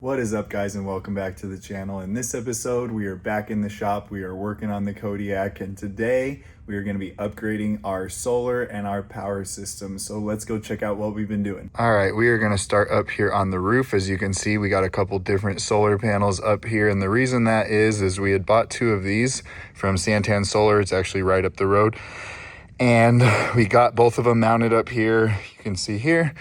What is up, guys, and welcome back to the channel. In this episode, we are back in the shop. We are working on the Kodiak, and today we are going to be upgrading our solar and our power system. So let's go check out what we've been doing. All right, we are going to start up here on the roof. As you can see, we got a couple different solar panels up here, and the reason that is we had bought two of these from Santan Solar. It's actually right up the road, and we got both of them mounted up here. You can see here.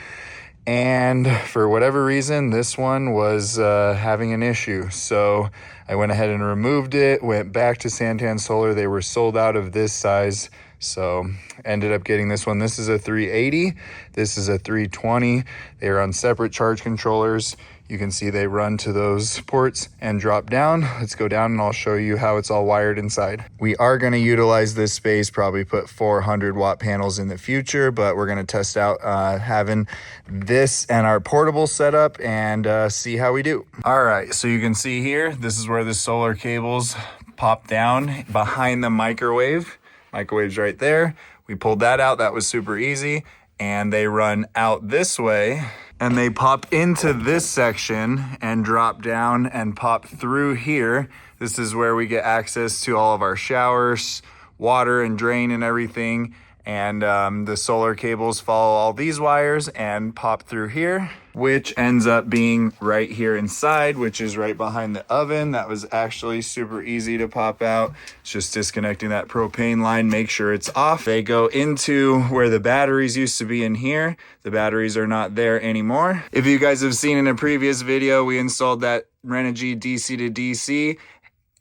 And for whatever reason, this one was having an issue. So I went ahead and removed it, went back to Santan Solar. They were sold out of this size. So ended up getting this one. This is a 380. This is a 320. They are on separate charge controllers. You can see they run to those ports and drop down. Let's go down and I'll show you how it's all wired inside. We are going to utilize this space, probably put 400 watt panels in the future, but we're going to test out having this and our portable setup and see how we do. All right, so you can see here, this is where the solar cables pop down behind the microwave. Microwave's right there. We pulled that out. That was super easy. And they run out this way and they pop into this section and drop down and pop through here. This is where we get access to all of our showers, water and drain and everything. And the solar cables follow all these wires and pop through here, which ends up being right here inside, which is right behind the oven. That was actually super easy to pop out. It's just disconnecting that propane line, make sure it's off. They go into where the batteries used to be in here. The batteries are not there anymore. If you guys have seen in a previous video, we installed that Renogy DC to DC.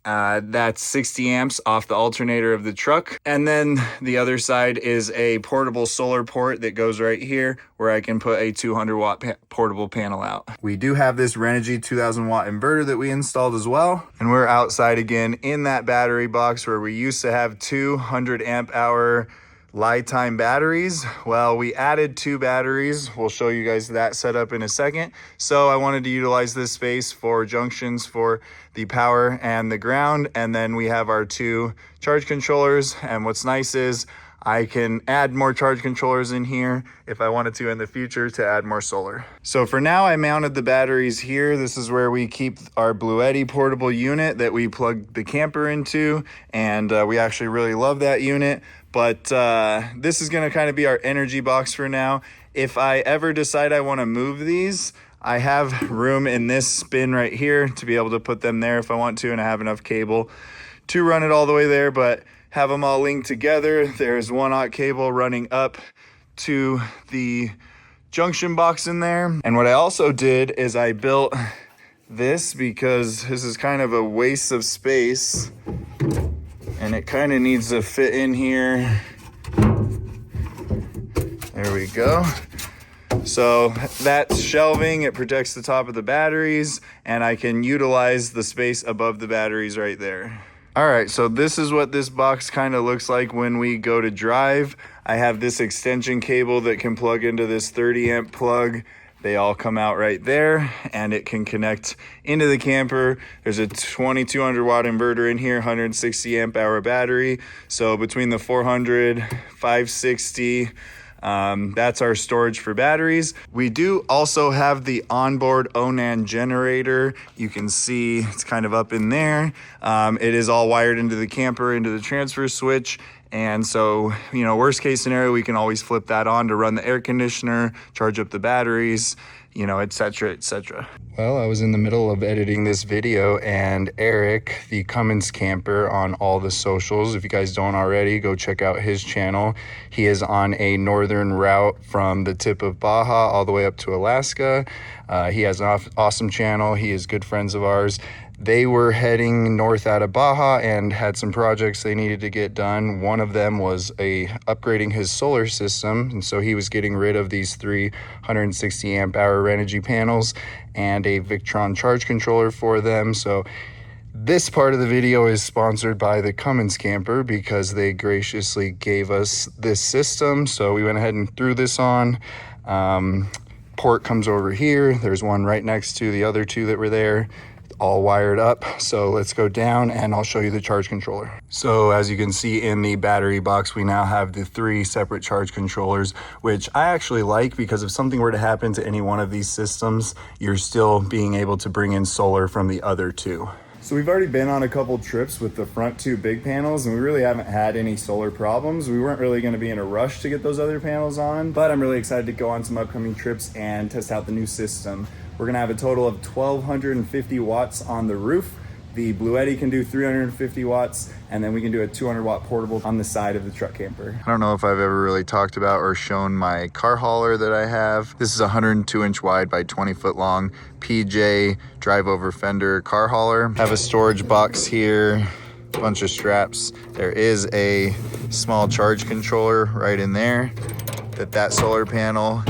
That's 60 amps off the alternator of the truck. And then the other side is a portable solar port that goes right here where I can put a 200 watt portable panel out. We do have this Renogy 2000 watt inverter that we installed as well. And we're outside again in that battery box where we used to have 200 amp hour LiTime batteries. Well, we added two batteries. We'll show you guys that setup in a second. So I wanted to utilize this space for junctions for the power and the ground. And then we have our two charge controllers. And what's nice is I can add more charge controllers in here if I wanted to in the future to add more solar. So for now, I mounted the batteries here. This is where we keep our Bluetti portable unit that we plug the camper into. And we actually really love that unit. But this is going to kind of be our energy box for now. If I ever decide I want to move these, I have room in this bin right here to be able to put them there if I want to, and I have enough cable to run it all the way there, but have them all linked together. There's 1/aught cable running up to the junction box in there. And what I also did is I built this because this is kind of a waste of space. And it kind of needs to fit in here. There we go. So that's shelving. It protects the top of the batteries, and I can utilize the space above the batteries right there. All right, so this is what this box kind of looks like when we go to drive. I have this extension cable that can plug into this 30 amp plug. They all come out right there, and it can connect into the camper. There's a 2200 watt inverter in here, 160 amp hour battery. So between the 400, 560, that's our storage for batteries. We do also have the onboard Onan generator. You can see it's kind of up in there. It is all wired into the camper, into the transfer switch. And so, you know, worst case scenario, we can always flip that on to run the air conditioner, charge up the batteries, you know, etc., etc. Well, I was in the middle of editing this video, and Eric, the Cummins camper, on all the socials, if you guys don't already, go check out his channel. He is on a northern route from the tip of Baja all the way up to Alaska. He has an awesome channel. He is good friends of ours. They were heading north out of Baja and had some projects they needed to get done. One of them was upgrading his solar system, and so he was getting rid of these 360 amp hour Renogy panels and a Victron charge controller for them. So this part of the video is sponsored by the Cummins camper because they graciously gave us this system. So we went ahead and threw this on. Port comes over here. There's one right next to the other two that were there. all wired up. So let's go down and I'll show you the charge controller. So as you can see in the battery box, we now have the 3 separate charge controllers, which I actually like because if something were to happen to any one of these systems, you're still being able to bring in solar from the other 2. So we've already been on a couple trips with the front 2 big panels and we really haven't had any solar problems. We weren't really going to be in a rush to get those other panels on, but I'm really excited to go on some upcoming trips and test out the new system. We're going to have a total of 1250 watts on the roof. The Bluetti can do 350 watts, and then we can do a 200 watt portable on the side of the truck camper. I don't know if I've ever really talked about or shown my car hauler that I have. This is a 102-inch wide by 20-foot long PJ drive over fender car hauler. I have a storage box here, a bunch of straps. There is a small charge controller right in there. That solar panel,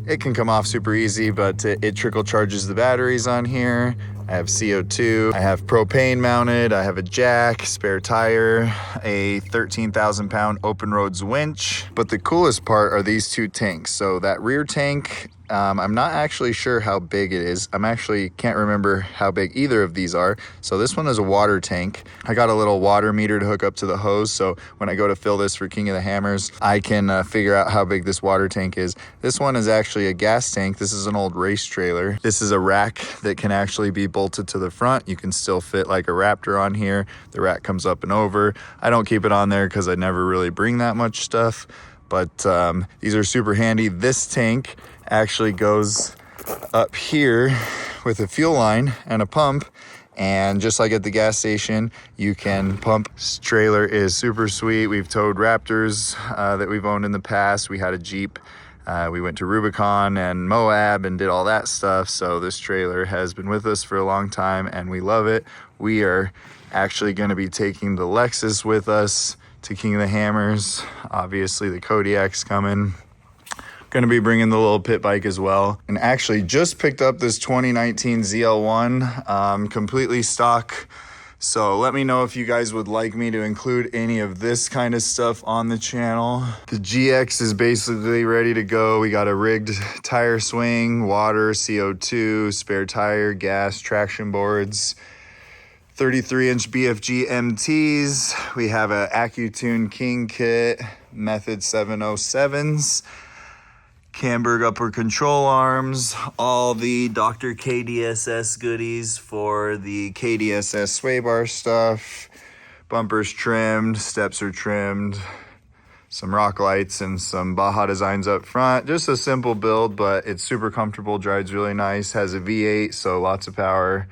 it can come off super easy, but it trickle charges the batteries on here. I have CO2, I have propane mounted, I have a jack, spare tire, a 13,000 pound open roads winch. But the coolest part are these 2 tanks. So that rear tank, I'm not actually sure how big it is. Can't remember how big either of these are. So this one is a water tank. I got a little water meter to hook up to the hose. So when I go to fill this for King of the Hammers, I can figure out how big this water tank is. This one is actually a gas tank. This is an old race trailer. This is a rack that can actually be bolted to the front. You can still fit like a Raptor on here. The rack comes up and over. I don't keep it on there because I never really bring that much stuff. But these are super handy. This tank actually goes up here with a fuel line and a pump, and just like at the gas station, you can pump. This trailer is super sweet. We've towed Raptors that we've owned in the past. We had a Jeep. We went to Rubicon and Moab and did all that stuff. So this trailer has been with us for a long time and we love it. We are actually going to be taking the Lexus with us to King of the Hammers. Obviously the Kodiak's coming. Going to be bringing the little pit bike as well. And actually just picked up this 2019 ZL1, completely stock. So let me know if you guys would like me to include any of this kind of stuff on the channel. The GX is basically ready to go. We got a rigged tire swing, water, CO2, spare tire, gas, traction boards, 33-inch BFG MTs. We have a AccuTune King kit, Method 707s. Camberg upper control arms, all the Dr. KDSS goodies for the KDSS sway bar stuff, bumpers trimmed, steps are trimmed, some rock lights and some Baja designs up front. Just a simple build, but it's super comfortable, drives really nice, has a V8, so lots of power.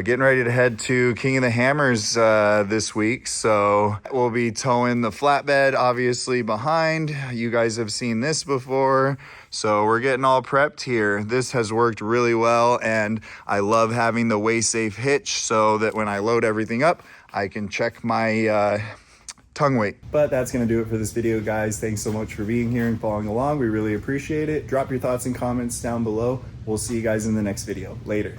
Getting ready to head to King of the Hammers this week, so we'll be towing the flatbed obviously behind. You guys have seen this before, so we're getting all prepped here. This has worked really well, and I love having the WaySafe hitch so that when I load everything up, I can check my tongue weight. But that's gonna do it for this video, guys. Thanks so much for being here and following along. We really appreciate it. Drop your thoughts and comments down below. We'll see you guys in the next video. Later.